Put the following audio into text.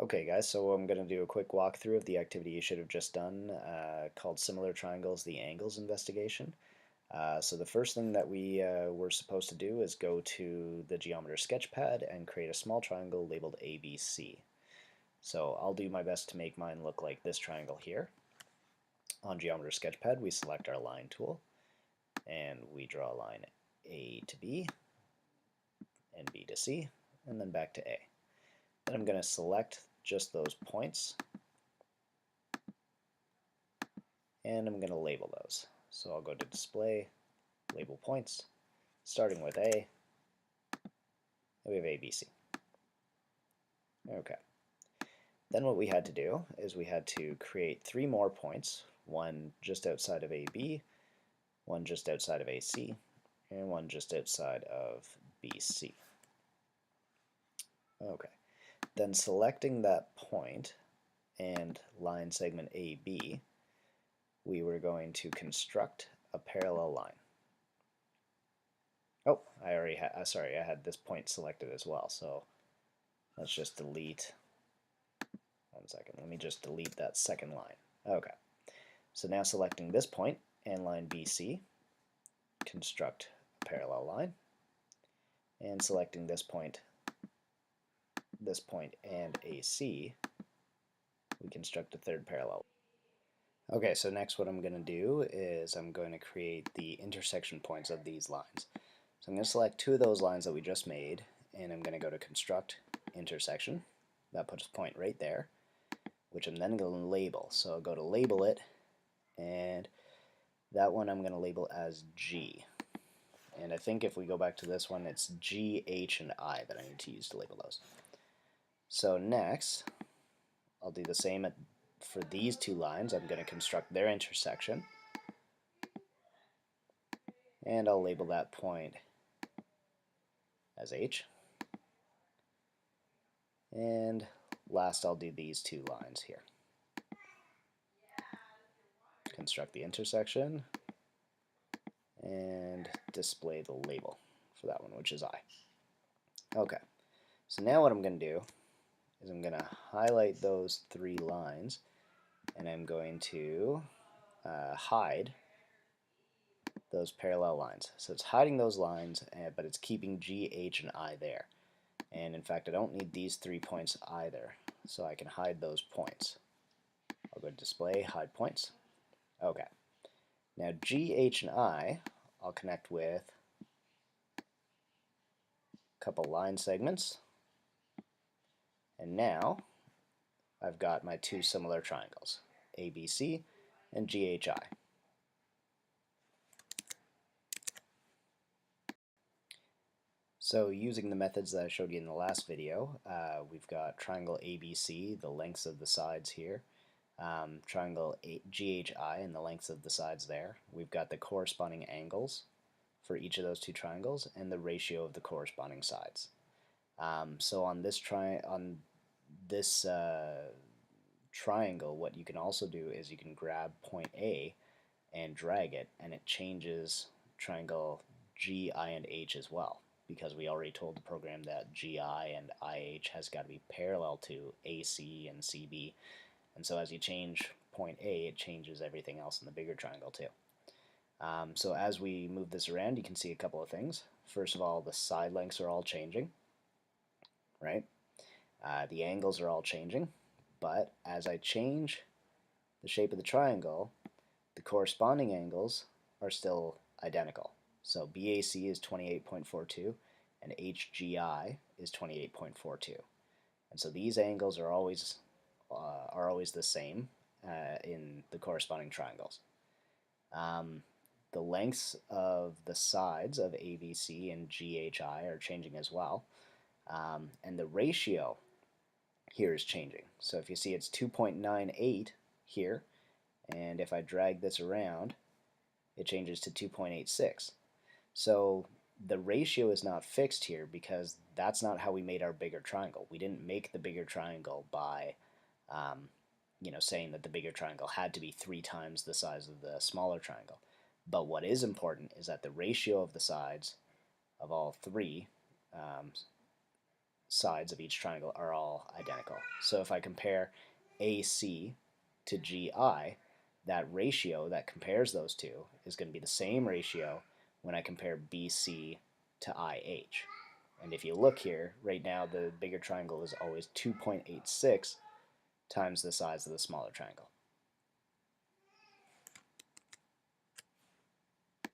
Okay guys, so I'm going to do a quick walkthrough of the activity you should have just done called Similar Triangles, the Angles Investigation. So the first thing that we were supposed to do is go to the Geometer Sketchpad and create a small triangle labeled ABC. So I'll do my best to make mine look like this triangle here. On Geometer Sketchpad we select our line tool and we draw a line A to B and B to C and then back to A. Then I'm going to select just those points and I'm going to label those. So I'll go to Display, Label Points, starting with A, and we have ABC. Okay. Then what we had to do is we had to create 3 more points, one just outside of AB, one just outside of AC, and one just outside of BC. Okay. Then selecting that point and line segment AB, we were going to construct a parallel line. Oh, I already had, sorry, I had this point selected as well, so let's just delete, one second, let me just delete that second line. Okay, so now selecting this point and line BC, construct a parallel line, and selecting this point and AC, we construct a third parallel. Okay, so next what I'm going to do is I'm going to create the intersection points of these lines. So I'm going to select 2 of those lines that we just made, and I'm going to go to Construct Intersection. That puts a point right there, which I'm then going to label. So I'll go to Label it, and that one I'm going to label as G. And I think if we go back to this one, it's G, H, and I that I need to use to label those. So next, I'll do the same for these 2 lines. I'm going to construct their intersection, and I'll label that point as H. And last I'll do these 2 lines here. Construct the intersection and display the label for that one, which is I. Okay, so now what I'm going to do is I'm going to highlight those 3 lines and I'm going to hide those parallel lines. So it's hiding those lines, but it's keeping G, H, and I there. And in fact, I don't need these 3 points either, so I can hide those points. I'll go to Display, Hide Points. Okay. Now G, H, and I, I'll connect with a couple line segments. And now I've got my 2 similar triangles, ABC and GHI. So using the methods that I showed you in the last video, we've got triangle ABC, the lengths of the sides here, triangle GHI and the lengths of the sides there. We've got the corresponding angles for each of those 2 triangles and the ratio of the corresponding sides. So on this triangle, what you can also do is you can grab point A and drag it, and it changes triangle G, I, and H as well, because we already told the program that GI and IH has got to be parallel to AC and CB, and so as you change point A, it changes everything else in the bigger triangle too. So as we move this around, you can see a couple of things. First of all, the side lengths are all changing, right? The angles are all changing, but as I change the shape of the triangle, the corresponding angles are still identical. So BAC is 28.42 and HGI is 28.42. And so these angles are always the same in the corresponding triangles. The lengths of the sides of ABC and GHI are changing as well. And the ratio here is changing. So if you see, it's 2.98 here, and if I drag this around, it changes to 2.86. So the ratio is not fixed here because that's not how we made our bigger triangle. We didn't make the bigger triangle by saying that the bigger triangle had to be 3 times the size of the smaller triangle. But what is important is that the ratio of the sides of all 3 sides of each triangle are all identical. So if I compare AC to GI, that ratio that compares those two is going to be the same ratio when I compare BC to IH. And if you look here, right now the bigger triangle is always 2.86 times the size of the smaller triangle.